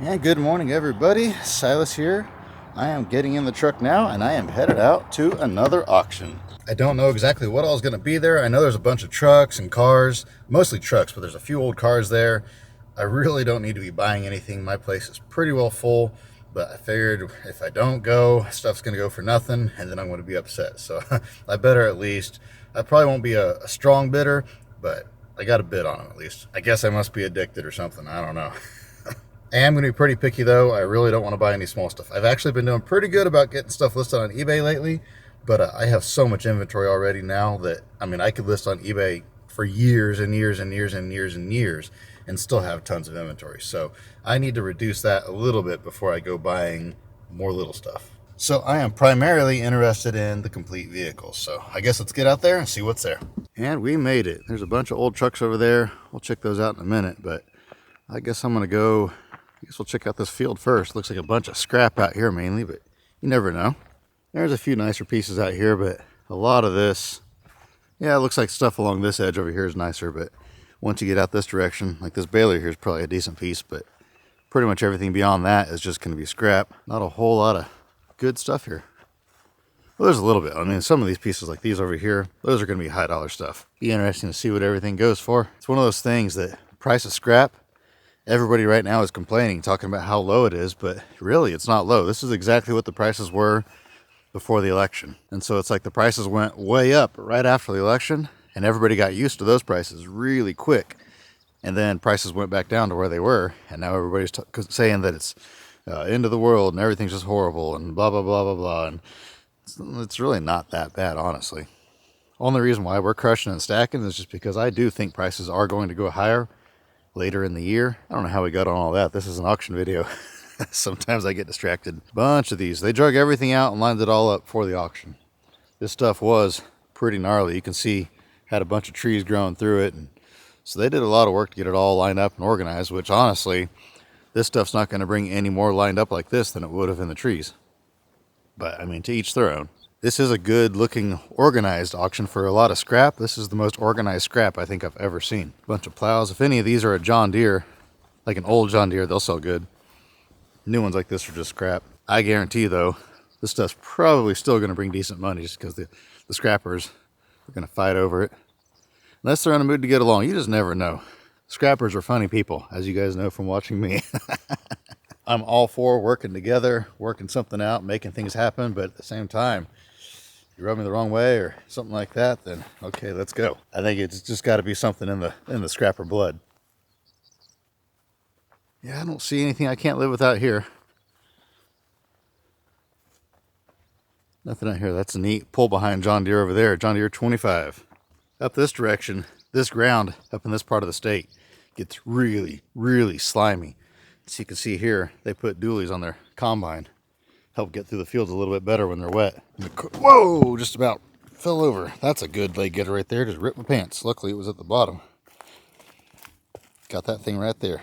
And good morning, everybody. Silas here. I am getting in the truck now and I am headed out to another auction. I don't know exactly what all is going to be there. I know there's a bunch of trucks and cars, mostly trucks, but there's a few old cars there. I really don't need to be buying anything. My place is pretty well full, but I figured if I don't go, stuff's going to go for nothing and then I'm going to be upset. So I better at least. I probably won't be a strong bidder, but I got a bid on them at least. I guess I must be addicted or something. I don't know. I am going to be pretty picky though. I really don't want to buy any small stuff. I've actually been doing pretty good about getting stuff listed on eBay lately, but I have so much inventory already now that, I mean, I could list on eBay for years and years and years and years and years and still have tons of inventory. So I need to reduce that a little bit before I go buying more little stuff. So I am primarily interested in the complete vehicles. So I guess let's get out there and see what's there. And we made it. There's a bunch of old trucks over there. We'll check those out in a minute, but I guess I'm going to go. I guess we'll check out this field first. Looks like a bunch of scrap out here mainly, but you never know. There's a few nicer pieces out here, but a lot of this, yeah, it looks like stuff along this edge over here is nicer, but once you get out this direction, like this baler here is probably a decent piece, but pretty much everything beyond that is just going to be scrap. Not a whole lot of good stuff here. Well, there's a little bit. I mean, some of these pieces like these over here, those are going to be high dollar stuff. Be interesting to see what everything goes for. It's one of those things that price of scrap, everybody right now is complaining, talking about how low it is, but really it's not low. This is exactly what the prices were before the election. And so it's like the prices went way up right after the election and everybody got used to those prices really quick. And then prices went back down to where they were. And now everybody's saying that it's end of the world and everything's just horrible and blah, blah, blah, blah, blah. And it's really not that bad, honestly. Only reason why we're crushing and stacking is just because I do think prices are going to go higher later in the year. I don't know how we got on all that. This is an auction video. Sometimes I get distracted. Bunch of these. They drug everything out and lined it all up for the auction. This stuff was pretty gnarly. You can see had a bunch of trees growing through it. And so they did a lot of work to get it all lined up and organized, which honestly, this stuff's not going to bring any more lined up like this than it would have in the trees. But I mean, to each their own. This is a good looking organized auction for a lot of scrap. This is the most organized scrap I think I've ever seen. A bunch of plows. If any of these are a John Deere, like an old John Deere, they'll sell good. New ones like this are just scrap. I guarantee though, this stuff's probably still going to bring decent money just because the scrappers are going to fight over it. Unless they're in a mood to get along. You just never know. Scrappers are funny people, as you guys know from watching me. I'm all for working together, working something out, making things happen, but at the same time, you rub me the wrong way or something like that, then okay, let's go. I think it's just got to be something in the scrapper blood. Yeah, I don't see anything I can't live without here. Nothing out here. That's a neat pull behind John Deere over there. John Deere 25. Up this direction, this ground up in this part of the state gets really, really slimy. So you can see here, they put dualies on their combine. Help get through the fields a little bit better when they're wet. Whoa, just about fell over. That's a good leg getter right there. Just ripped my pants. Luckily it was at the bottom. Got that thing right there.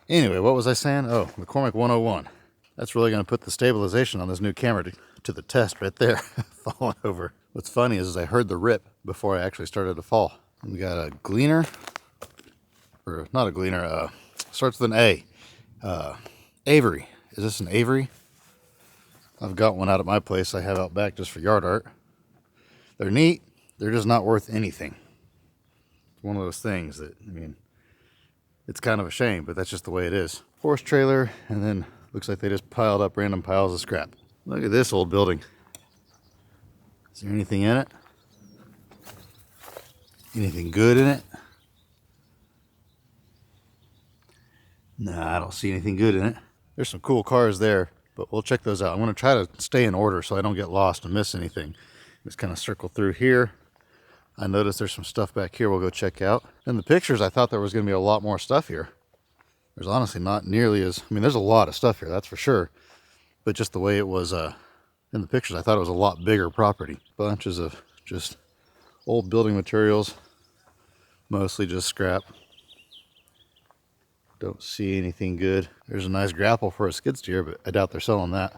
Anyway, what was I saying? Oh, McCormick 101. That's really going to put the stabilization on this new camera to the test right there. Falling over. What's funny is I heard the rip before I actually started to fall. We got a gleaner. Or not a gleaner. Starts with an A. Avery. Is this an Avery? I've got one out at my place I have out back just for yard art. They're neat. They're just not worth anything. It's one of those things that, I mean, it's kind of a shame, but that's just the way it is. Horse trailer, and then looks like they just piled up random piles of scrap. Look at this old building. Is there anything in it? Anything good in it? Nah, I don't see anything good in it. There's some cool cars there, but we'll check those out. I'm going to try to stay in order so I don't get lost and miss anything. Just kind of circle through here. I noticed there's some stuff back here we'll go check out. In the pictures, I thought there was going to be a lot more stuff here. There's honestly not nearly as... I mean, there's a lot of stuff here, that's for sure. But just the way it was in the pictures, I thought it was a lot bigger property. Bunches of just old building materials. Mostly just scrap. Don't see anything good. There's a nice grapple for a skid steer, but I doubt they're selling that.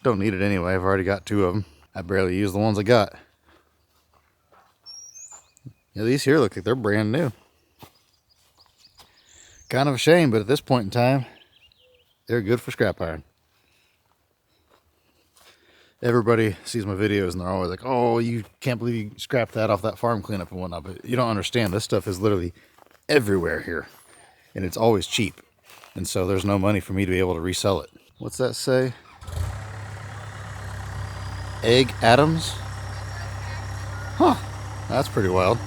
Don't need it anyway. I've already got two of them. I barely use the ones I got. Yeah, these here look like they're brand new. Kind of a shame, but at this point in time, they're good for scrap iron. Everybody sees my videos and they're always like, oh, you can't believe you scrapped that off that farm cleanup and whatnot. But you don't understand, this stuff is literally everywhere here. And it's always cheap. And so there's no money for me to be able to resell it. What's that say? Egg atoms? Huh, that's pretty wild.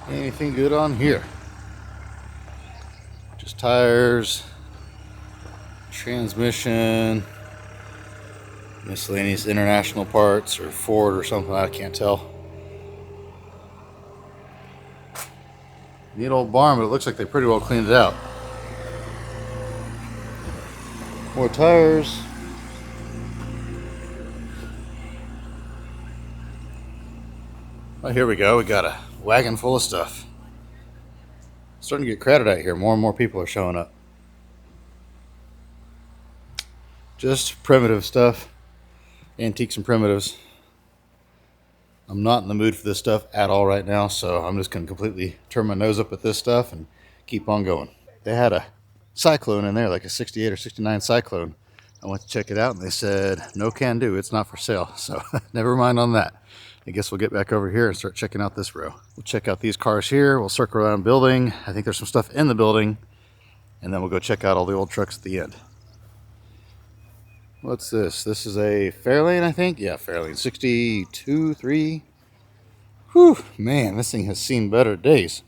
Anything good on here? Just tires, transmission, miscellaneous international parts, or Ford or something, I can't tell. Neat old barn, but it looks like they pretty well cleaned it out. More tires. Oh, here we go. We got a wagon full of stuff. Starting to get crowded out here. More and more people are showing up. Just primitive stuff. Antiques and primitives. I'm not in the mood for this stuff at all right now, so I'm just going to completely turn my nose up at this stuff and keep on going. They had a Cyclone in there, like a 68 or 69 Cyclone. I went to check it out and they said, no can do, it's not for sale. So never mind on that. I guess we'll get back over here and start checking out this row. We'll check out these cars here. We'll circle around the building. I think there's some stuff in the building. And then we'll go check out all the old trucks at the end. What's this? This is a Fairlane, I think? Yeah, Fairlane. 62, 3. Whew, man, this thing has seen better days.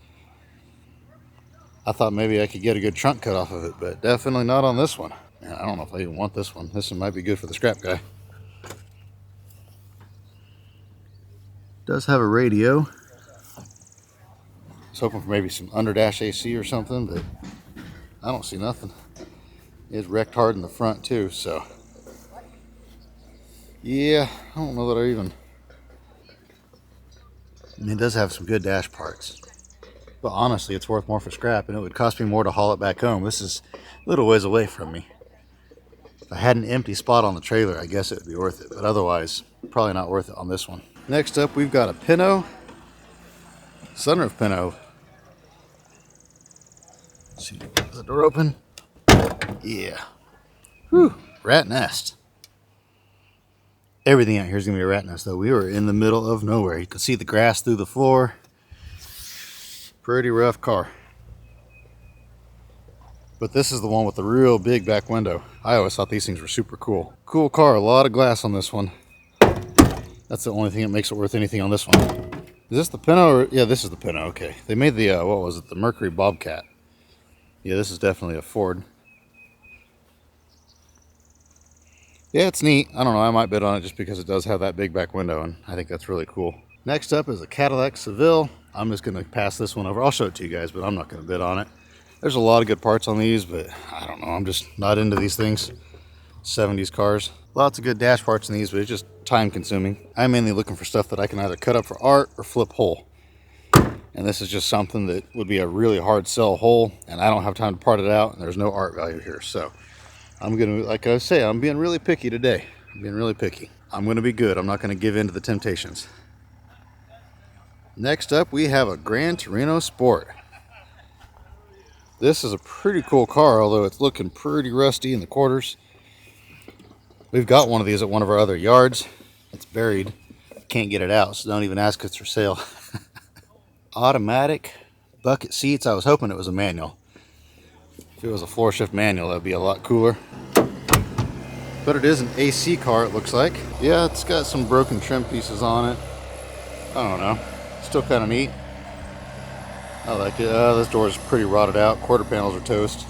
I thought maybe I could get a good trunk cut off of it, but definitely not on this one. Man, I don't know if I even want this one. This one might be good for the scrap guy. Does have a radio. I was hoping for maybe some underdash AC or something, but I don't see nothing. It's wrecked hard in the front too, so yeah, I don't know that I even. I mean, it does have some good dash parts, but honestly, it's worth more for scrap, and it would cost me more to haul it back home. This is a little ways away from me. If I had an empty spot on the trailer, I guess it would be worth it, but otherwise, probably not worth it on this one. Next up, we've got a Pinto, sunroof Pinto. Let's see, is the door open? Yeah. Whew, rat nest. Everything out here is going to be a rat nest, though. We were in the middle of nowhere. You can see the grass through the floor. Pretty rough car. But this is the one with the real big back window. I always thought these things were super cool. Cool car, a lot of glass on this one. That's the only thing that makes it worth anything on this one. Is this the Pinto? Or, yeah, this is the Pinto. Okay. They made the, what was it? The Mercury Bobcat. Yeah, this is definitely a Ford. Yeah, it's neat. I don't know. I might bid on it just because it does have that big back window, and I think that's really cool. Next up is a Cadillac Seville. I'm just going to pass this one over. I'll show it to you guys, but I'm not going to bid on it. There's a lot of good parts on these, but I don't know. I'm just not into these things. 70s cars. Lots of good dash parts in these, but it's just time consuming. I'm mainly looking for stuff that I can either cut up for art or flip whole. And this is just something that would be a really hard sell whole, and I don't have time to part it out, and there's no art value here. So I'm gonna, like I say, I'm being really picky today. I'm being really picky. I'm gonna be good. I'm not gonna give in to the temptations. Next up, we have a Gran Torino Sport. This is a pretty cool car, although it's looking pretty rusty in the quarters. We've got one of these at one of our other yards. It's buried. Can't get it out, so don't even ask if it's for sale. Automatic bucket seats. I was hoping it was a manual. If it was a floor shift manual, that'd be a lot cooler. But it is an AC car, it looks like. Yeah, it's got some broken trim pieces on it. I don't know. Still kind of neat. I like it. This door is pretty rotted out. Quarter panels are toast.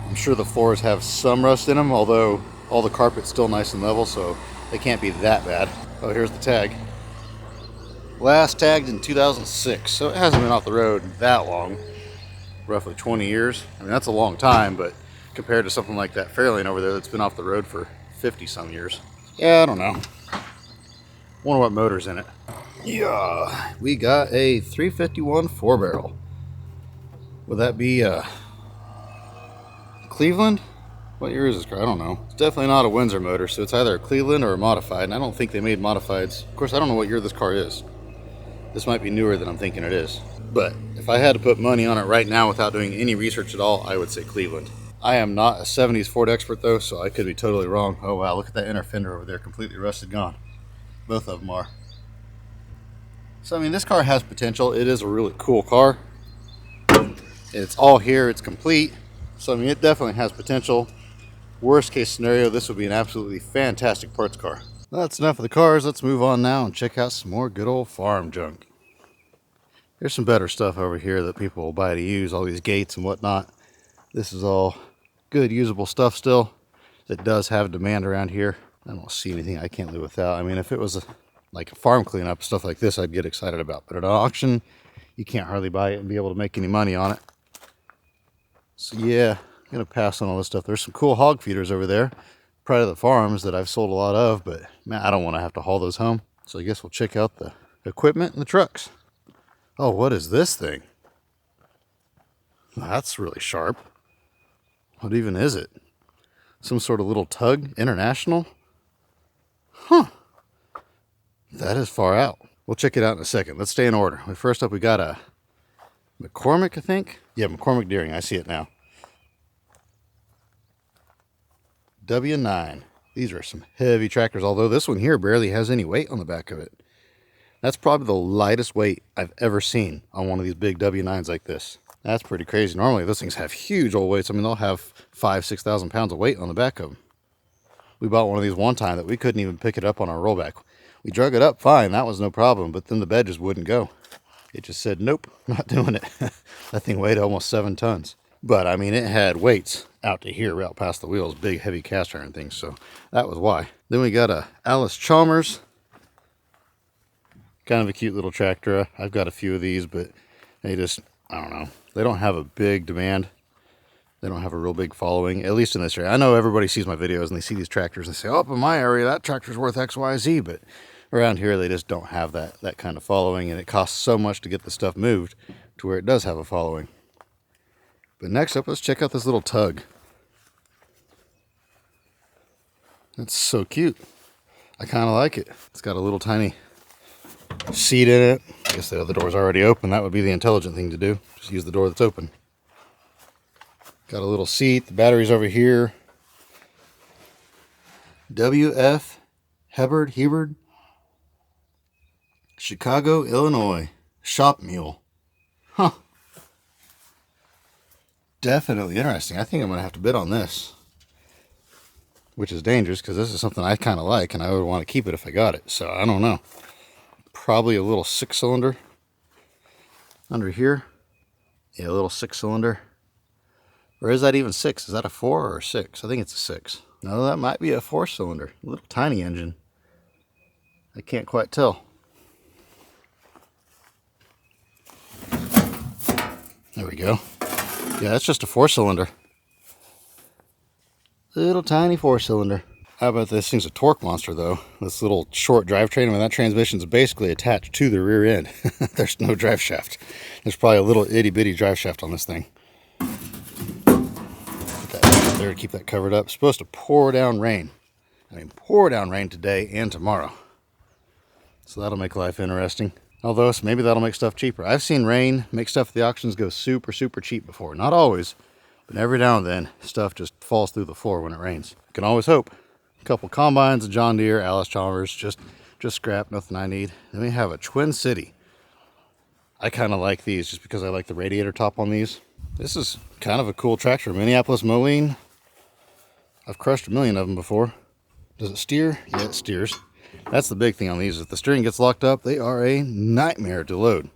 I'm sure the floors have some rust in them, although all the carpet's still nice and level, so they can't be that bad. Oh, here's the tag. Last tagged in 2006, so it hasn't been off the road that long. Roughly 20 years. I mean, that's a long time, but compared to something like that Fairlane over there that's been off the road for 50 some years. Yeah, I don't know. Wonder what motor's in it. Yeah, we got a 351 4-barrel. Would that be Cleveland? What year is this car? I don't know. It's definitely not a Windsor motor, so it's either a Cleveland or a modified, and I don't think they made modifieds. Of course, I don't know what year this car is. This might be newer than I'm thinking it is. But if I had to put money on it right now without doing any research at all, I would say Cleveland. I am not a 70s Ford expert though, so I could be totally wrong. Oh wow, look at that inner fender over there, completely rusted, gone. Both of them are. So I mean, this car has potential. It is a really cool car. It's all here, it's complete. So I mean, it definitely has potential. Worst case scenario, this would be an absolutely fantastic parts car. Well, that's enough of the cars. Let's move on now and check out some more good old farm junk. There's some better stuff over here that people will buy to use, all these gates and whatnot. This is all good, usable stuff still that does have demand around here. I don't see anything I can't live without. I mean, if it was like a farm cleanup, stuff like this, I'd get excited about. But at an auction, you can't hardly buy it and be able to make any money on it. So yeah, I'm going to pass on all this stuff. There's some cool hog feeders over there. Pride of the Farms that I've sold a lot of, but man, I don't want to have to haul those home. So I guess we'll check out the equipment and the trucks. Oh, what is this thing? That's really sharp. What even is it? Some sort of little tug? International? Huh. That is far out. We'll check it out in a second. Let's stay in order. First up, we got a McCormick, I think. Yeah, McCormick Deering. I see it now. W9. These are some heavy tractors, although this one here barely has any weight on the back of it. That's probably the lightest weight I've ever seen on one of these big W9s like this. That's pretty crazy. Normally those things have huge old weights. I mean, they'll have 5,000-6,000 pounds of weight on the back of them. We bought one of these one time that we couldn't even pick it up on our rollback. We drug it up fine, that was no problem, but then the bed just wouldn't go. It just said, nope, not doing it. That thing weighed almost 7 tons. But I mean, it had weights out to here, out past the wheels, big heavy cast iron things, so that was why. Then we got a Alice Chalmers. Kind of a cute little tractor. I've got a few of these, but they just, I don't know. They don't have a big demand. They don't have a real big following, at least in this area. I know everybody sees my videos and they see these tractors and they say, oh, up in my area, that tractor's worth X, Y, Z. But around here, they just don't have that kind of following. And it costs so much to get the stuff moved to where it does have a following. But next up, let's check out this little tug. It's so cute. I kind of like it. It's got a little tiny seat in it. I guess the other door's already open. That would be the intelligent thing to do. Just use the door that's open. Got a little seat. The battery's over here. W.F. Hebard, Chicago, Illinois. Shop mule. Huh. Definitely interesting. I think I'm going to have to bid on this. Which is dangerous because this is something I kind of like and I would want to keep it if I got it. So I don't know. Probably a little 6-cylinder under here. Yeah, a little 6-cylinder. Or is that even 6? Is that a 4 or a 6? I think it's a 6. No, that might be a 4-cylinder. A little tiny engine. I can't quite tell. There we go. Yeah, that's just a 4-cylinder. Little tiny 4-cylinder. How about this thing's a torque monster though? This little short drivetrain, I mean, that transmission's basically attached to the rear end. There's no drive shaft. There's probably a little itty bitty drive shaft on this thing. Put that there to keep that covered up. It's supposed to pour down rain. I mean, pour down rain today and tomorrow. So that'll make life interesting. Although maybe that'll make stuff cheaper. I've seen rain make stuff at the auctions go super, super cheap before. Not always, but every now and then stuff just falls through the floor when it rains. You can always hope. A couple combines, a John Deere, Alice Chalmers, just scrap, nothing I need. Then we have a Twin City. I kind of like these just because I like the radiator top on these. This is kind of a cool tractor. Minneapolis Moline. I've crushed a million of them before. Does it steer? Yeah, it steers. That's the big thing on these. If the steering gets locked up, they are a nightmare to load.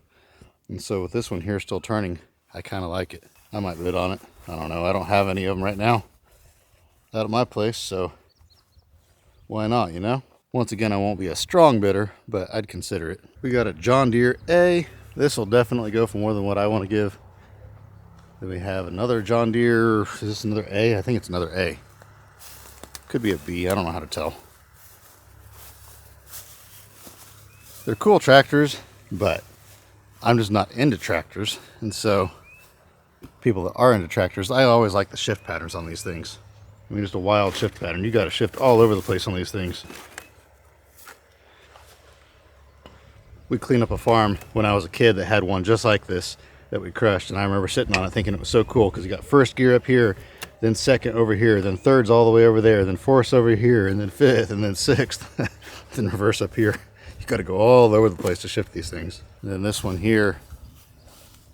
And so with this one here still turning, I kind of like it. I might bid on it. I don't know. I don't have any of them right now out at my place, so why not, you know? Once again, I won't be a strong bidder, but I'd consider it. We got a John Deere A. This will definitely go for more than what I want to give. Then we have another John Deere. Is this another A? I think it's another A. Could be a B. I don't know how to tell. They're cool tractors, but I'm just not into tractors. And so people that are into tractors, I always like the shift patterns on these things. I mean, just a wild shift pattern. You got to shift all over the place on these things. We cleaned up a farm when I was a kid that had one just like this that we crushed, and I remember sitting on it thinking it was so cool because you got first gear up here, then second over here, then third's all the way over there, then fourth over here, and then fifth, and then sixth, then reverse up here. You got to go all over the place to shift these things. And then this one here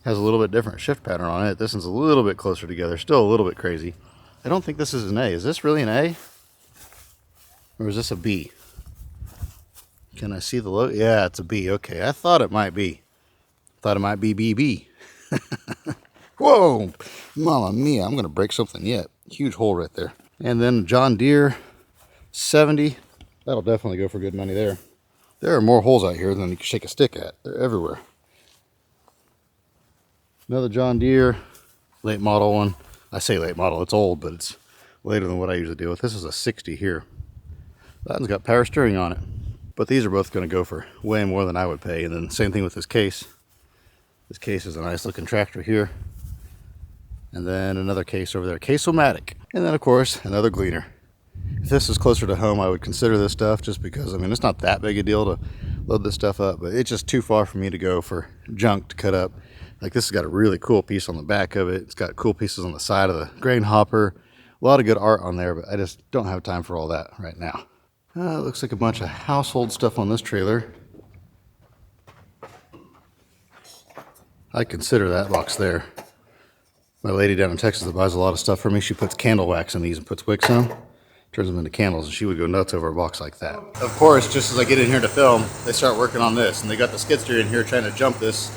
has a little bit different shift pattern on it. This one's a little bit closer together, still a little bit crazy. I don't think this is an A. Is this really an A? Or is this a B? Can I see the logo? Yeah, it's a B. Okay, I thought it might be. Thought it might be BB. Whoa! Mamma mia, I'm going to break something yet. Huge hole right there. And then John Deere 70. That'll definitely go for good money there. There are more holes out here than you can shake a stick at. They're everywhere. Another John Deere late model one. I say late model, it's old, but it's later than what I usually deal with. This is a 60 here. That one's got power steering on it. But these are both going to go for way more than I would pay. And then same thing with this case. This case is a nice looking tractor here. And then another case over there, Case-O-Matic. And then of course, another gleaner. If this is closer to home, I would consider this stuff just because, I mean, it's not that big a deal to load this stuff up, but it's just too far for me to go for junk to cut up. Like this has got a really cool piece on the back of it. It's got cool pieces on the side of the grain hopper. A lot of good art on there, but I just don't have time for all that right now. It looks like a bunch of household stuff on this trailer. I consider that box there. My lady down in Texas that buys a lot of stuff for me, she puts candle wax in these and puts wicks in them. Turns them into candles, and she would go nuts over a box like that. Of course, just as I get in here to film, they start working on this, and they got the skid steer in here trying to jump this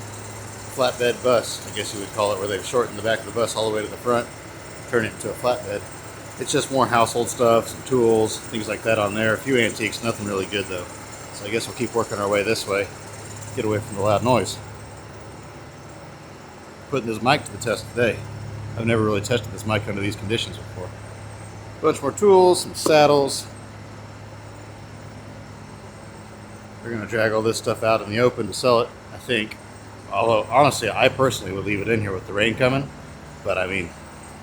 flatbed bus, I guess you would call it, where they've shortened the back of the bus all the way to the front, turn it into a flatbed. It's just more household stuff, some tools, things like that on there. A few antiques, nothing really good though. So I guess we'll keep working our way this way, get away from the loud noise. Putting this mic to the test today. I've never really tested this mic under these conditions before. Bunch more tools, some saddles. We're going to drag all this stuff out in the open to sell it, I think. Although, honestly, I personally would leave it in here with the rain coming. But, I mean,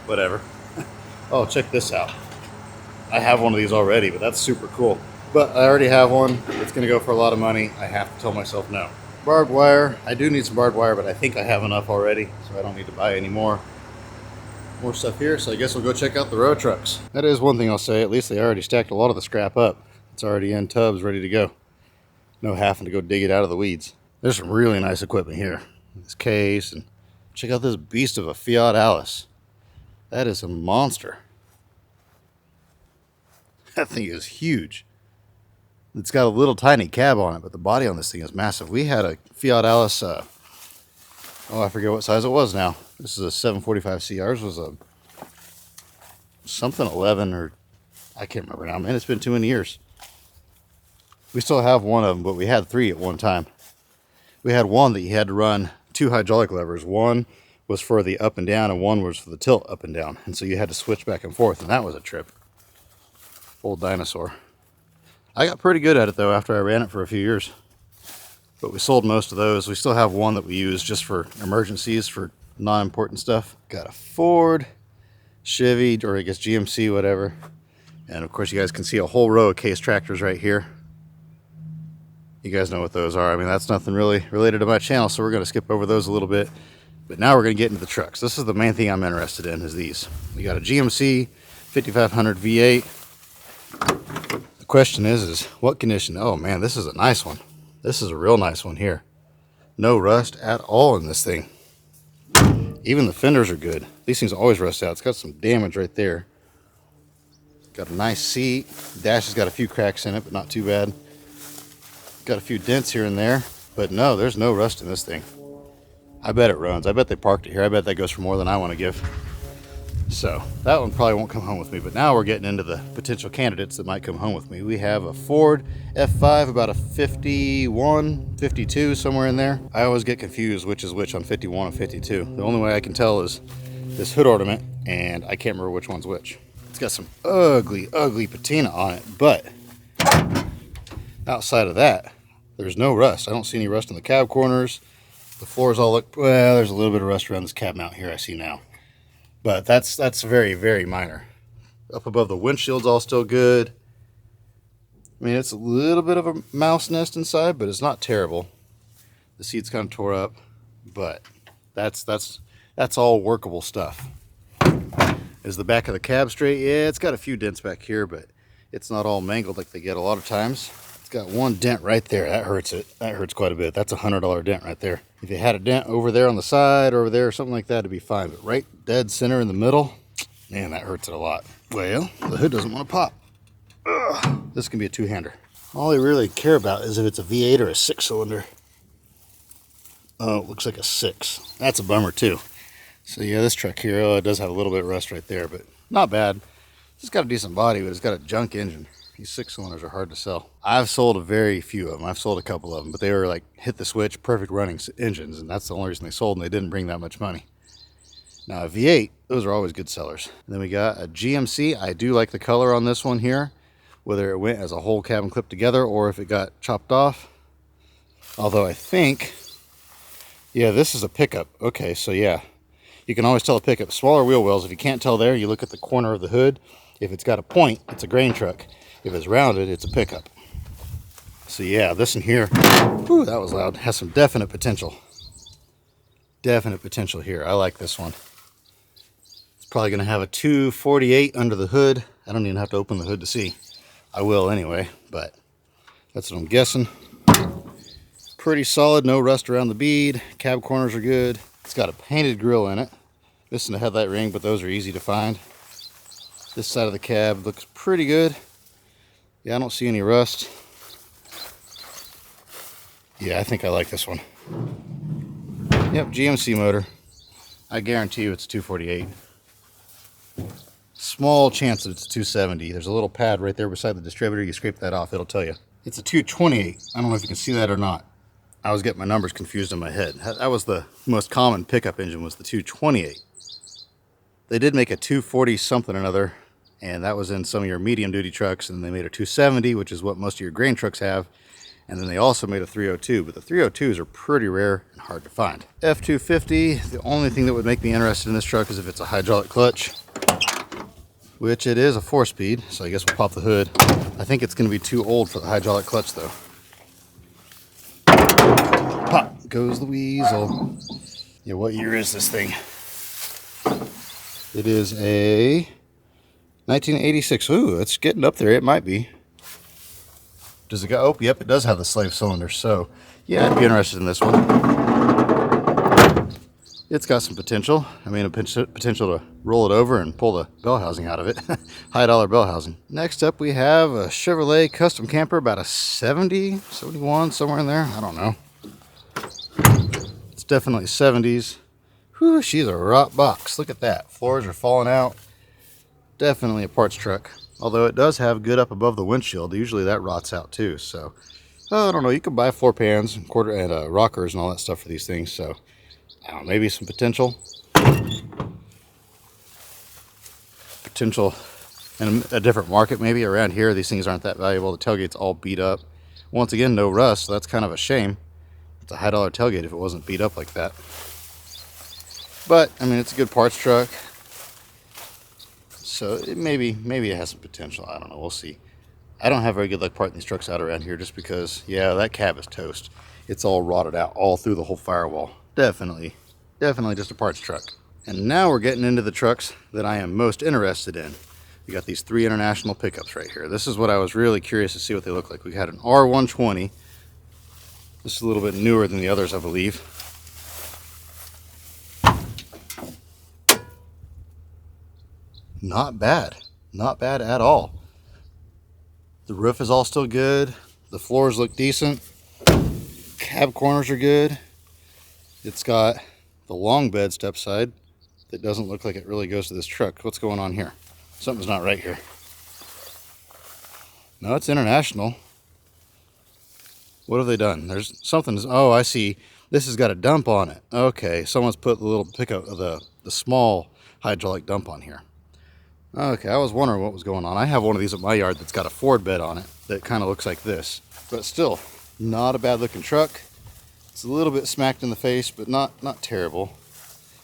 whatever. Oh, check this out. I have one of these already, but that's super cool. But I already have one. It's going to go for a lot of money. I have to tell myself no. Barbed wire. I do need some barbed wire, but I think I have enough already, so I don't need to buy any more. More stuff here, so I guess we'll go check out the road trucks. That is one thing I'll say. At least they already stacked a lot of the scrap up. It's already in tubs, ready to go. No having to go dig it out of the weeds. There's some really nice equipment here. This case, and check out this beast of a Fiat Alice. That is a monster. That thing is huge. It's got a little tiny cab on it, but the body on this thing is massive. We had a Fiat Alice, oh, I forget what size it was now. This is a 745C. Ours was a something 11, or I can't remember now. Man, it's been too many years. We still have one of them, but we had 3 at one time. We had one that you had to run 2 hydraulic levers. One was for the up and down, and one was for the tilt up and down. And so you had to switch back and forth, and that was a trip. Old dinosaur. I got pretty good at it, though, after I ran it for a few years. But we sold most of those. We still have one that we use just for emergencies, for non-important stuff. Got a Ford, Chevy, or I guess GMC, whatever. And of course you guys can see a whole row of Case tractors right here. You guys know what those are. I mean, that's nothing really related to my channel, so we're going to skip over those a little bit. But now we're going to get into the trucks. This is the main thing I'm interested in, is these. We got a GMC 5500 V8. The question is what condition? Oh man, this is a nice one. This is a real nice one here. No rust at all in this thing. Even the fenders are good. These things always rust out. It's got some damage right there. Got a nice seat. Dash has got a few cracks in it, but not too bad. Got a few dents here and there, but no, there's no rust in this thing. I bet it runs. I bet they parked it here. I bet that goes for more than I want to give. So that one probably won't come home with me, but now we're getting into the potential candidates that might come home with me. We have a Ford F5, about a 51, 52, somewhere in there. I always get confused which is which on 51 and 52. The only way I can tell is this hood ornament, and I can't remember which one's which. It's got some ugly, ugly patina on it, but outside of that, there's no rust. I don't see any rust in the cab corners. The floors all look, well, there's a little bit of rust around this cab mount here I see now. But that's very, very minor. Up above the windshield's all still good. I mean, it's a little bit of a mouse nest inside, but it's not terrible. The seat's kind of tore up, but that's all workable stuff. Is the back of the cab straight? Yeah, it's got a few dents back here, but it's not all mangled like they get a lot of times. It's got one dent right there. That hurts it. That hurts quite a bit. That's $100 dent right there. If you had a dent over there on the side or over there or something like that, it'd be fine. But right dead center in the middle, man, that hurts it a lot. Well, the hood doesn't want to pop. Ugh, this can be a two-hander. All I really care about is if it's a V8 or a 6-cylinder. Oh, it looks like a 6. That's a bummer too. So yeah, this truck here, it does have a little bit of rust right there, but not bad. It's got a decent body, but it's got a junk engine. These 6-cylinders are hard to sell. I've sold a very few of them. I've sold a couple of them, but they were like hit the switch, perfect running engines, and that's the only reason they sold, and they didn't bring that much money. Now a V8, those are always good sellers. And then we got a GMC. I do like the color on this one here, whether it went as a whole cab clip together or if it got chopped off. Although I think, yeah, this is a pickup. Okay, so yeah, you can always tell a pickup. Smaller wheel wells, if you can't tell there, you look at the corner of the hood. If it's got a point, it's a grain truck. If it's rounded, it's a pickup. So yeah, this in here, whew, that was loud, has some definite potential. Definite potential here. I like this one. It's probably going to have a 248 under the hood. I don't even have to open the hood to see. I will anyway, but that's what I'm guessing. Pretty solid, no rust around the bead. Cab corners are good. It's got a painted grille in it. Missing a headlight ring, but those are easy to find. This side of the cab looks pretty good. Yeah, I don't see any rust. Yeah, I think I like this one. Yep, GMC motor. I guarantee you it's 248. Small chance that it's 270. There's a little pad right there beside the distributor. You scrape that off, it'll tell you. It's a 228. I don't know if you can see that or not. I was getting my numbers confused in my head. That was the most common pickup engine, was the 228. They did make a 240 something or another, and that was in some of your medium duty trucks, and they made a 270, which is what most of your grain trucks have. And then they also made a 302, but the 302s are pretty rare and hard to find. F250, the only thing that would make me interested in this truck is if it's a hydraulic clutch, which it is a 4-speed, so I guess we'll pop the hood. I think it's gonna be too old for the hydraulic clutch though. Pop goes the weasel. Yeah, what year is this thing? It is a 1986. Ooh, it's getting up there. It might be. Does it go? Oh, yep, it does have the slave cylinder. So, yeah, I'd be interested in this one. It's got some potential. I mean, a potential to roll it over and pull the bell housing out of it. High dollar bell housing. Next up, we have a Chevrolet custom camper, about a 70, 71, somewhere in there. I don't know. It's definitely 70s. Whew, she's a rot box. Look at that. Floors are falling out. Definitely a parts truck. Although it does have good up above the windshield. Usually that rots out too. So, I don't know. You can buy floor pans and rockers and all that stuff for these things. So, I don't know. Maybe some potential. Potential in a different market maybe. Around here, these things aren't that valuable. The tailgate's all beat up. Once again, no rust. So that's kind of a shame. It's a high dollar tailgate if it wasn't beat up like that. But, I mean, it's a good parts truck. So maybe it has some potential. I don't know. We'll see. I don't have very good luck parting these trucks out around here just because, yeah, that cab is toast. It's all rotted out all through the whole firewall. Definitely just a parts truck. And now we're getting into the trucks that I am most interested in. We got these 3 International pickups right here. This is what I was really curious to see what they look like. We had an R120. This is a little bit newer than the others, I believe. Not bad. Not bad at all. The roof is all still good. The floors look decent. Cab corners are good. It's got the long bed step side that doesn't look like it really goes to this truck. What's going on here? Something's not right here. No, it's International. What have they done? There's something. Oh, I see. This has got a dump on it. Okay, someone's put the little pickup of the small hydraulic dump on here. Okay, I was wondering what was going on. I have one of these at my yard that's got a Ford bed on it that kind of looks like this. But still, not a bad looking truck. It's a little bit smacked in the face, but not terrible.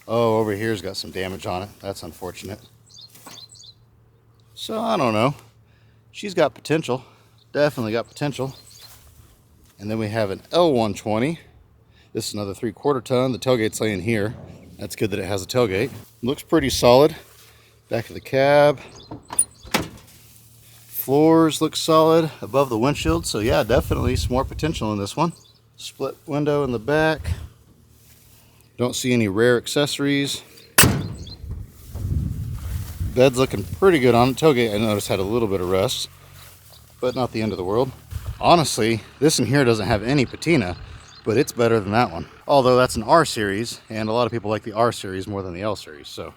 Oh, over here's got some damage on it. That's unfortunate. So, I don't know. She's got potential. Definitely got potential. And then we have an L120. This is another 3/4 ton. The tailgate's laying here. That's good that it has a tailgate. Looks pretty solid. Back of the cab. Floors look solid above the windshield. So yeah, definitely some more potential in this one. Split window in the back. Don't see any rare accessories. Bed's looking pretty good on it. Tailgate I noticed had a little bit of rust, but not the end of the world. Honestly, this in here doesn't have any patina, but it's better than that one. Although that's an R series, and a lot of people like the R series more than the L series, so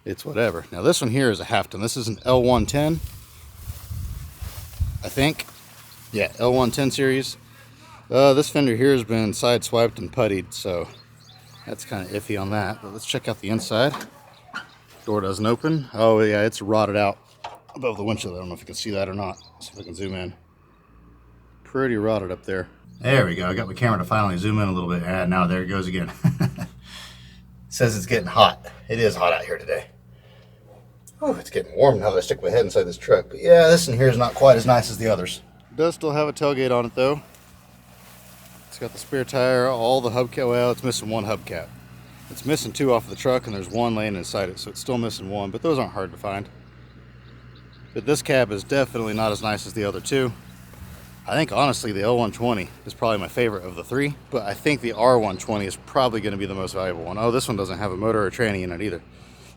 it's whatever. Now this one here is a half ton. This is an L110, I think. Yeah, L110 series. This fender here has been side swiped and puttied, so that's kind of iffy on that. But let's check out the inside. Door doesn't open. Oh yeah, it's rotted out above the windshield. I don't know if you can see that or not. See if I can zoom in. Pretty rotted up there. There we go. I got my camera to finally zoom in a little bit. And now there it goes again. It says it's getting hot. It is hot out here today. Oh, it's getting warm now that I stick my head inside this truck. But yeah, this in here is not quite as nice as the others. It does still have a tailgate on it though. It's got the spare tire, all the hubcap. Well, it's missing one hubcap. It's missing 2 off of the truck, and there's 1 laying inside it, so it's still missing 1, but those aren't hard to find. But this cab is definitely not as nice as the other 2. I think, honestly, the L120 is probably my favorite of the 3, but I think the R120 is probably going to be the most valuable one. Oh, this one doesn't have a motor or tranny in it either.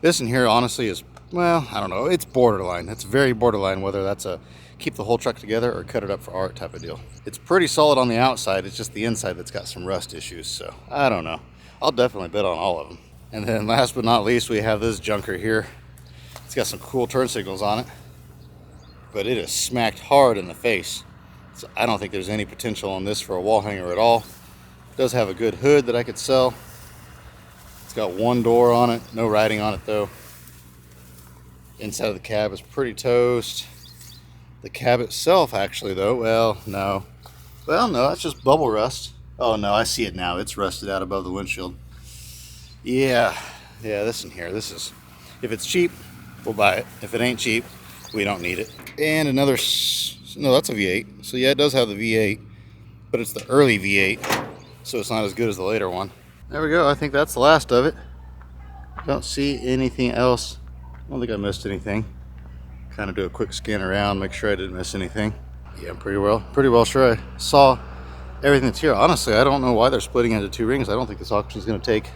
This in here, honestly, is, well, I don't know. It's borderline. It's very borderline, whether that's a keep the whole truck together or cut it up for art type of deal. It's pretty solid on the outside. It's just the inside that's got some rust issues, so I don't know. I'll definitely bid on all of them. And then last but not least, we have this junker here. It's got some cool turn signals on it, but it is smacked hard in the face. So I don't think there's any potential on this for a wall hanger at all. It does have a good hood that I could sell. It's got 1 door on it, no writing on it though. Inside of the cab is pretty toast. The cab itself actually though, well, no, that's just bubble rust. Oh no, I see it now. It's rusted out above the windshield. Yeah, this in here. This is, if it's cheap, we'll buy it. If it ain't cheap, we don't need it. And another, no, that's a V8. So yeah, it does have the V8, but it's the early V8, so it's not as good as the later one. There we go. I think that's the last of it. Don't see anything else. I don't think I missed anything. Kind of do a quick scan around, make sure I didn't miss anything. Yeah, I'm pretty well sure I saw everything that's here. Honestly, I don't know why they're splitting into 2 rings. I don't think this auction is going to take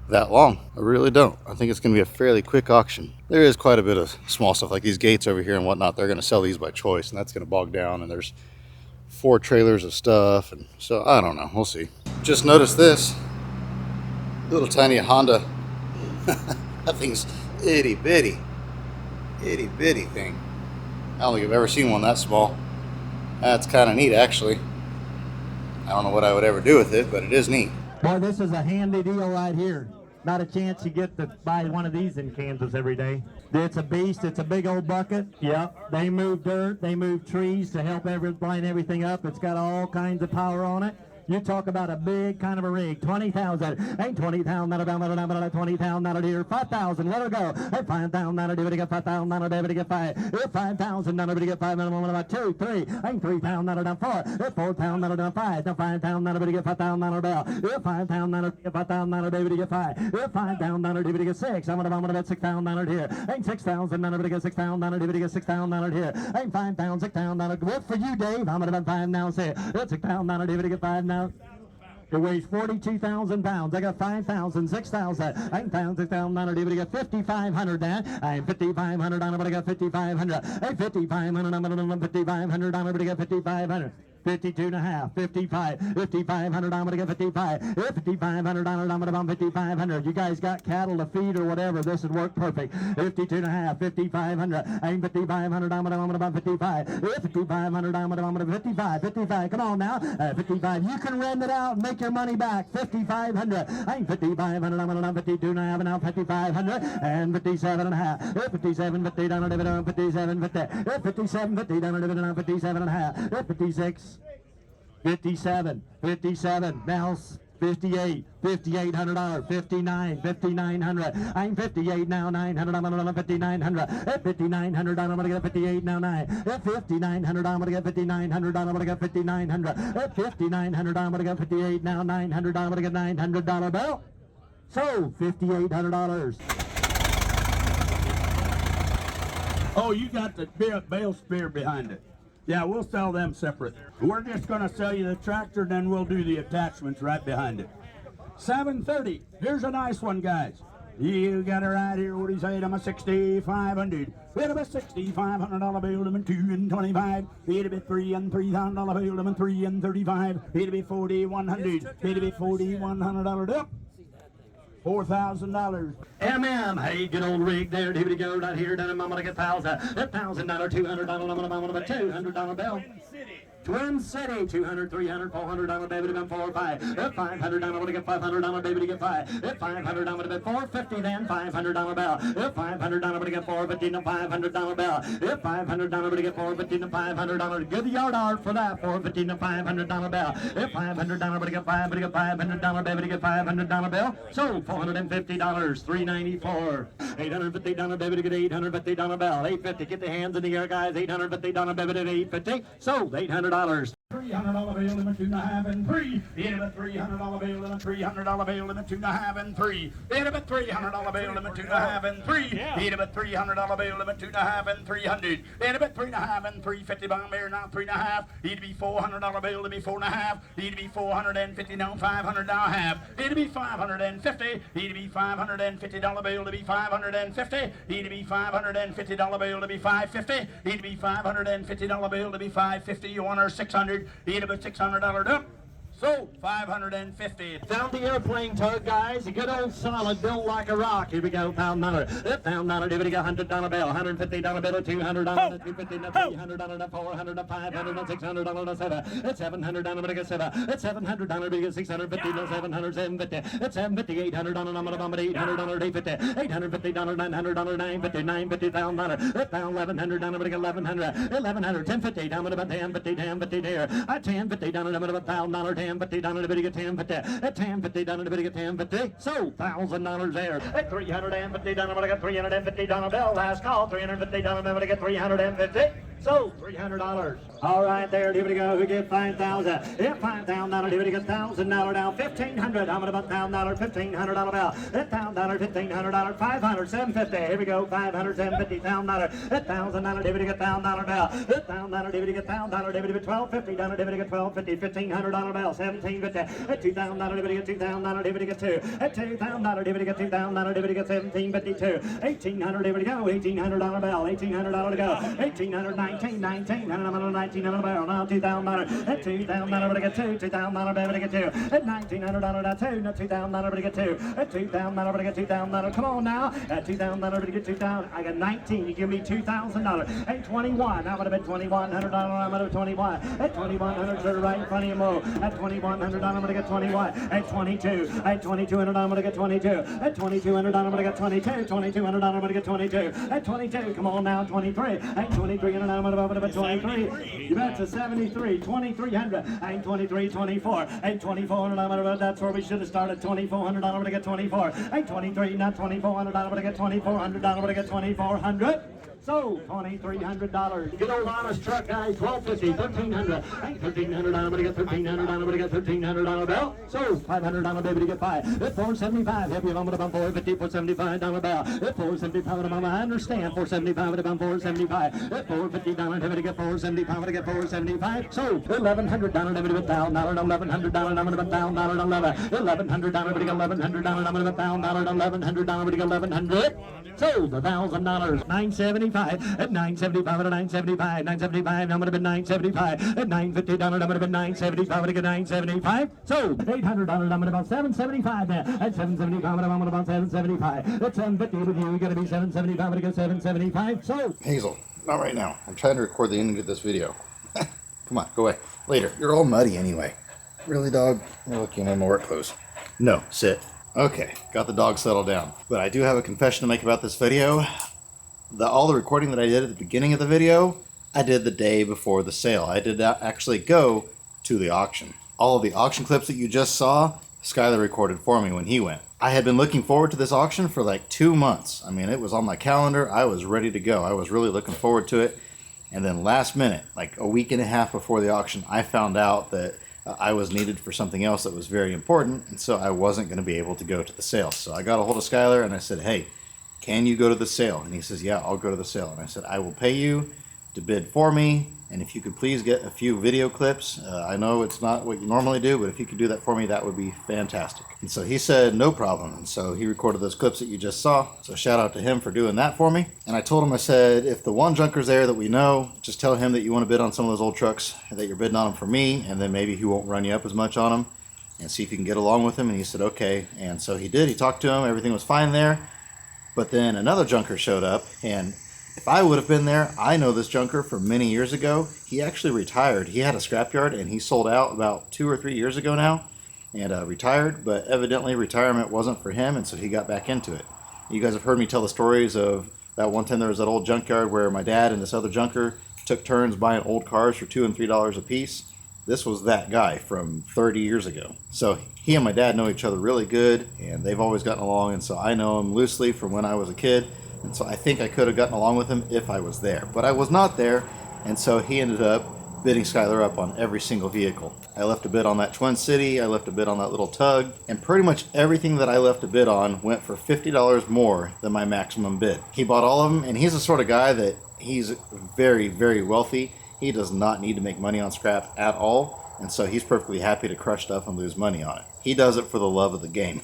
that long. I really don't. I think it's going to be a fairly quick auction. There is quite a bit of small stuff like these gates over here and whatnot. They're going to sell these by choice, and that's going to bog down. And there's 4 trailers of stuff, and so I don't know. We'll see. Just noticed this little tiny Honda. That thing's itty bitty thing. I don't think I've ever seen one that small. That's kind of neat, actually. I don't know what I would ever do with it, but it is neat. Boy, this is a handy deal right here. Not a chance you get to buy one of these in Kansas every day. It's a beast. It's a big old bucket. Yep. They move dirt. They move trees to help line everything up. It's got all kinds of power on it. You talk about a big kind of a rig. 20,000. Ain't 20,000. Not a 20,000. Not a deer. 5,000. Let her go. Hey, 5,000. Not a deer. Get 5,000. Not a deer. Get 5. If 5,000. Not a deer. Get 5. About 2, 3. Ain't 3,000. Not a down 4. If 4,000. Not a down 5. Now 5,000. Not a deer. Get 5,000. Not a bell. If 5,000. Not a get 5,000. Not a deer. Get 5. If 5,000. Not a deer. Get 6. I'm gonna bet 6,000. Not a deer. Ain't 6,000. Not a deer. Get 6,000. Not a deer. Get 6,000. Not a deer. Ain't 5,000. 6,000. Not a good for you, Dave. I'm gonna bet 5 now. Say it's 6,000. Not a deer. Get 5 now. It weighs 42,000 pounds. I got 5,000, 6,000, 8,000, 6,000, 900. I got 5,500 now. I'm 5,500 on it, but I got 5,500. Hey, 5,500, I'm going to 5,500 on it, but I got 5,500. 52 and a half, 55, 5,500, I'm gonna get 55, 5,500, I'm gonna bump 5,500. You guys got cattle to feed or whatever, this would work perfect. 52 and a half, 5,500, I'm 5,500, I'm gonna bump 55, 5,500, I'm gonna 55, 55, come on now, 55, you can rent it out and make your money back, 5,500, I'm 5,500, I'm gonna 52 and a half, and now 5,500, and 57 and a half, 57, 50, down a dividend, 57, 50, 57, 50, down a dividend, 57 and a half, 56, 57, 57, now 58, $5,800, 59, 5,900. I'm 58 now, 900. I'm gonna 5,900. At 5,900, I'm gonna get 58 now, 9. At 5,900, I'm gonna get 5,900. I'm gonna get 5,900. At 5,900, I'm gonna get 58 now, 900. I'm gonna get $900 bill. So $5,800. Oh, you got the bale spear behind it. Yeah, we'll sell them separate. We're just going to sell you the tractor, then we'll do the attachments right behind it. $730. Here's a nice one, guys. You got it right here. What do you say? I'm a $6,500. It'll be $6,500 bill. I'm a 2 and 25. It'll be $3 and $3,000 bill. I'm a 3 and 35. It'll be $4,100. It'll be $4,100 up. $4,000. Hey, good old rig there. Here we go, right here. Down in Mama, get $1,000, $200, $200 bill. Twin City, $200, $300, $400 baby to get 4 or 5. $500 to get $500 baby to get 5. $500 to get $450 then $500 bill. $500 to get $450 to $500 bill. $500 to get $450 to $500. Give the yard art for that. $450 to $500 bill. $500 to get $500 baby to get $500 bill. So $450, $394. $850 baby to get $850 bill. $850. Get the hands in the air, guys. $850 baby to $850. So $800. $300 bill limit 2.5 and 3. Hit him at $300 bill limit, $300 bill limit 2.5 and 3. Hit him at $300 bill limit 2.5 and 3. Hit him at $300 bill limit 2.5 and 300. Hit him at 3.5 and 350 bomb here now 3.5. He'd be $400 bill to be 4.5. He'd be $450 now 500 now half. He'd be $550. He'd be $550 bill to be 550. He'd be $550 bill to be 550. He'd be $550 bill to be 550. You want her 600. He'd have a $600 up. So, $550. Found the airplane tug, guys. A good old solid, built like a rock. Here we go, $1,000. $1,000, here we go, $100 bill, $150 bill, $200, $250, $300, $400, $500, $600, $700. It's $700, we get $700. It's $700, we get $650, $700, $750. It's $750, $800, $800, $850, $850, $900, $950, $950, $1,000. It's $1,100, we get $1,100, $1,100, $1050, down about $1050, $1050 there. $1050, down about $1,000, $1050 down to get $1050. At $1050 down to get $1050. So $1,000 there. At $350 down to get $350 bill. Last call. $350 down to get $350. So $300. All right, there. Here we go. We get $5,000. If $5,000, here we get $1,000 now. $1,500. How about $1,000? $1,500 bill. At $1,000, $1,500. $500. $750. Here we go. $500. $750. $1,000. At $1,000, here we get $1,000 bill. At $1,000, here we get $1,000. Here we get $1,250. Down, here we get $1,250. $1,500 bill. $1,750. At $2,000, here we get $2,000. Here we get $2. At $2,000, here we get $2,000. Here we get $1,752. $1,800. Here we go. $1,800 bill. $1,800 to go. $1,800. $1,900 bill. Now $2,000. At $2,000, we get $2. $2,000, we get $2. At $1,900 now $2. Now $2,000, we get $2. At $2,000, we get $2,000. Come on now. At $2,000, we get $2,000. I got 19. You give me $2,000. At 21. That would have been $2,100. I would have 21. At 2,100, sir, right in front of you. More. At 2,100, I'm gonna get 21. At 22. At 2,200, I'm gonna get 22. At 2,200, I'm gonna get 22. 2,200, I'm gonna get 22. At 22. Come on now. 23. At 2,300, I'm gonna get 23. You betcha 73. 2,300. At 23. 24. At 2,400, I'm gonna. That's where we should have started. 2,400, I'm gonna get 24. At 23. Not 2,400, I'm gonna get 2,400. I'm gonna get 2,400. So, $2,300. Good old honest truck, guys. $1,250, $1,300. $1,300. I'm gonna get $1,300. I'm gonna get $1,300 bill. So, $500 baby to get $5. At $475. Happy I'm gonna bump $450, $475 bill. At $475, I understand. $475 about $475. At $450, happy to get $475 to get $475. So, $1,100 baby to get $1,000. $1,100. I'm gonna get $1,000. $1,100 baby to get $1,100. I'm gonna get $1,000. $1,100 baby to get $1,100. So, $1,000. $975. At $975 at $975. $975. I'm gonna be $975. At $950 I'm gonna be $975 to get $975. So $800 I'm gonna about $775 there. At $775 I'm gonna about $775. At $750 with you, we're gonna be $775 to get $775. So Hazel, not right now. I'm trying to record the ending of this video. Come on, go away. Later. You're all muddy anyway. Really, dog? You're looking in my work clothes. No, sit. Okay, got the dog settled down. But I do have a confession to make about this video. All the recording that I did at the beginning of the video, I did the day before the sale. I did not actually go to the auction. All of the auction clips that you just saw Skyler recorded for me when he went. I had been looking forward to this auction for like 2 months. I mean, it was on my calendar. I was ready to go. I was really looking forward to it. And then last minute, like a week and a half before the auction, I found out that I was needed for something else that was very important, and so I wasn't going to be able to go to the sale. So I got a hold of Skyler and I said, hey, can you go to the sale? And he says, yeah, I'll go to the sale. And I said, I will pay you to bid for me, and if you could please get a few video clips. I know it's not what you normally do, but if you could do that for me, that would be fantastic. And so he said, no problem. And so he recorded those clips that you just saw. So shout out to him for doing that for me. And I told him, I said, if the one junker's there that we know, just tell him that you want to bid on some of those old trucks, that you're bidding on them for me, and then maybe he won't run you up as much on them, and see if you can get along with him. And he said, okay. And so he did. He talked to him. Everything was fine there. But then another junker showed up, and if I would have been there, I know this junker from many years ago. He actually retired. He had a scrapyard and he sold out about 2 or 3 years ago now, and retired, but evidently retirement wasn't for him, and so he got back into it. You guys have heard me tell the stories of that one time there was that old junkyard where my dad and this other junker took turns buying old cars for $2 and $3 a piece. This was that guy from 30 years ago. So he and my dad know each other really good, and they've always gotten along, and so I know him loosely from when I was a kid. And so I think I could have gotten along with him if I was there. But I was not there, and so he ended up bidding Skyler up on every single vehicle. I left a bid on that Twin City, I left a bid on that little Tug, and pretty much everything that I left a bid on went for $50 more than my maximum bid. He bought all of them, and he's the sort of guy that he's very, very wealthy. He does not need to make money on scrap at all, and so he's perfectly happy to crush stuff and lose money on it. He does it for the love of the game.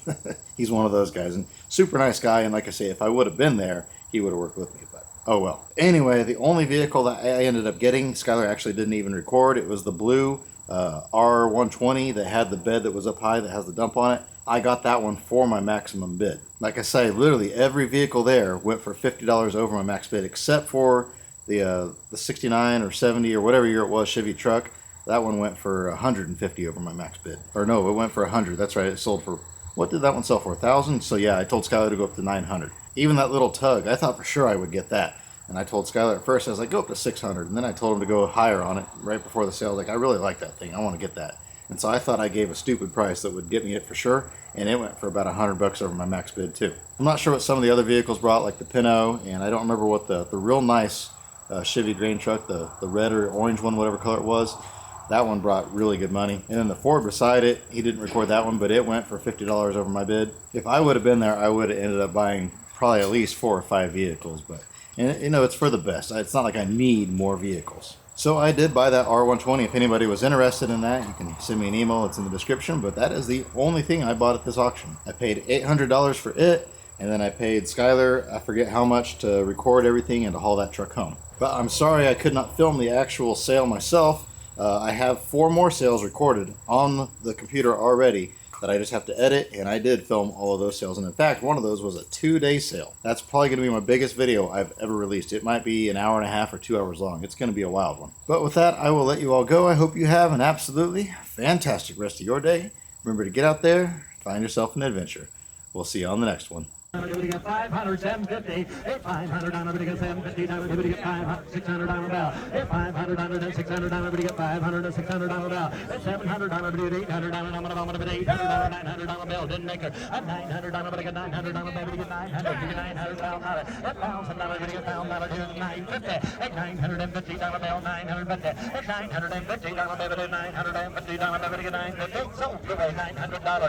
He's one of those guys, and super nice guy, and like I say, if I would have been there, he would have worked with me, but oh well. Anyway, the only vehicle that I ended up getting, Skyler actually didn't even record. It was the blue R120 that had the bed that was up high that has the dump on it. I got that one for my maximum bid. Like I say, literally every vehicle there went for $50 over my max bid, except for the 69 or 70 or whatever year it was Chevy truck. That one went for 150 over my max bid. Or no, it went for 100. That's right. It sold for, what did that one sell for? 1,000? So yeah, I told Skyler to go up to 900. Even that little Tug, I thought for sure I would get that. And I told Skyler at first, I was like, go up to 600. And then I told him to go higher on it right before the sale. I was like, I really like that thing. I want to get that. And so I thought I gave a stupid price that would get me it for sure. And it went for about $100 over my max bid too. I'm not sure what some of the other vehicles brought, like the Pinto, and I don't remember what the real nice Chevy grain truck, the red or orange one, whatever color it was, that one brought really good money. And then the Ford beside it, he didn't record that one, but it went for $50 over my bid. If I would have been there, I would have ended up buying probably at least 4 or 5 vehicles, but and you know, it's for the best. It's not like I need more vehicles. So I did buy that R120. If anybody was interested in that, you can send me an email. It's in the description, but that is the only thing I bought at this auction. I paid $800 for it, and then I paid Skyler, I forget how much, to record everything and to haul that truck home. But I'm sorry I could not film the actual sale myself. I have 4 more sales recorded on the computer already that I just have to edit, and I did film all of those sales. And in fact, one of those was a 2-day sale. That's probably going to be my biggest video I've ever released. It might be an hour and a half or 2 hours long. It's going to be a wild one. But with that, I will let you all go. I hope you have an absolutely fantastic rest of your day. Remember to get out there, find yourself an adventure. We'll see you on the next one. 500, 750, 500, everybody get 750, everybody get 500, 600 on the bell. 500, and 600, everybody get 500 and 600 on the bell. 700, everybody get 800 on the bell. 800, 900 on the bell. Didn't make her. 900, everybody get 900 on the bell. Everybody get 900, you get 900 pound on it. 1,000, everybody get pound on it. 950, 950 on the bell. 950, 950 on the bell. 950 on the bell. Everybody get 950. So give away $900.